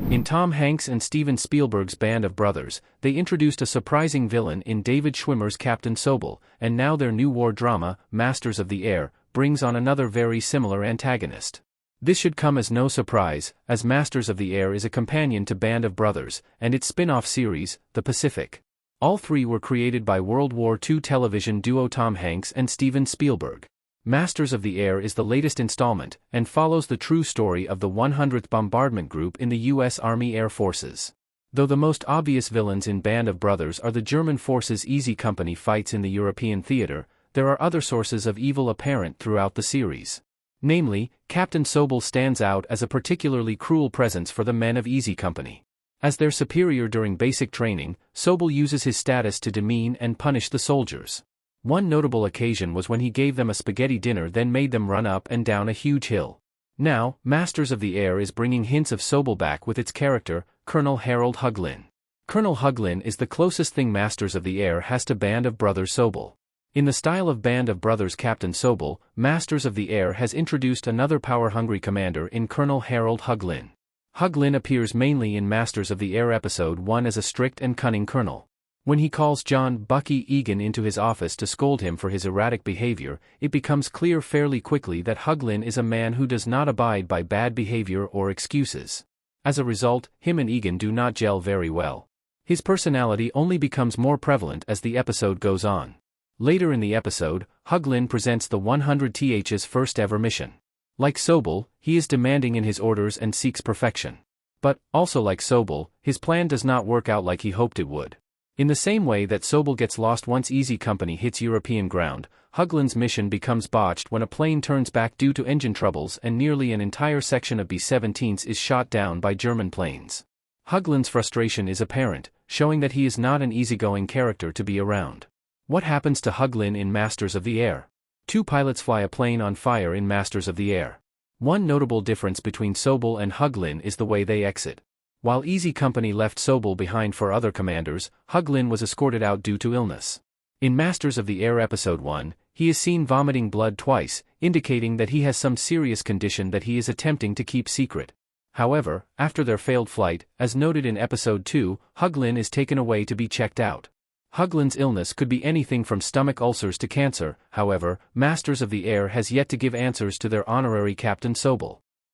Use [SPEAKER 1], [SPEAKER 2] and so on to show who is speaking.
[SPEAKER 1] In Tom Hanks and Steven Spielberg's Band of Brothers, they introduced a surprising villain in David Schwimmer's Captain Sobel, and now their new war drama, Masters of the Air, brings on another very similar antagonist. This should come as no surprise, as Masters of the Air is a companion to Band of Brothers, and its spin-off series, The Pacific. All three were created by World War II television duo Tom Hanks and Steven Spielberg. Masters of the Air is the latest installment, and follows the true story of the 100th Bombardment Group in the U.S. Army Air Forces. Though the most obvious villains in Band of Brothers are the German forces Easy Company fights in the European theater, there are other sources of evil apparent throughout the series. Namely, Captain Sobel stands out as a particularly cruel presence for the men of Easy Company. As their superior during basic training, Sobel uses his status to demean and punish the soldiers. One notable occasion was when he gave them a spaghetti dinner, then made them run up and down a huge hill. Now, Masters of the Air is bringing hints of Sobel back with its character, Colonel Harold Huglin. Colonel Huglin is the closest thing Masters of the Air has to Band of Brothers Sobel. In the style of Band of Brothers Captain Sobel, Masters of the Air has introduced another power-hungry commander in Colonel Harold Huglin. Huglin appears mainly in Masters of the Air Episode 1 as a strict and cunning colonel. When he calls John "Bucky" Egan into his office to scold him for his erratic behavior, it becomes clear fairly quickly that Huglin is a man who does not abide by bad behavior or excuses. As a result, him and Egan do not gel very well. His personality only becomes more prevalent as the episode goes on. Later in the episode, Huglin presents the 100th's first ever mission. Like Sobel, he is demanding in his orders and seeks perfection. But, also like Sobel, his plan does not work out like he hoped it would. In the same way that Sobel gets lost once Easy Company hits European ground, Huglin's mission becomes botched when a plane turns back due to engine troubles and nearly an entire section of B-17s is shot down by German planes. Huglin's frustration is apparent, showing that he is not an easygoing character to be around. What happens to Huglin in Masters of the Air? Two pilots fly a plane on fire in Masters of the Air. One notable difference between Sobel and Huglin is the way they exit. While Easy Company left Sobel behind for other commanders, Huglin was escorted out due to illness. In Masters of the Air Episode 1, he is seen vomiting blood twice, indicating that he has some serious condition that he is attempting to keep secret. However, after their failed flight, as noted in Episode 2, Huglin is taken away to be checked out. Huglin's illness could be anything from stomach ulcers to cancer. However, Masters of the Air has yet to give answers to their honorary Captain Sobel.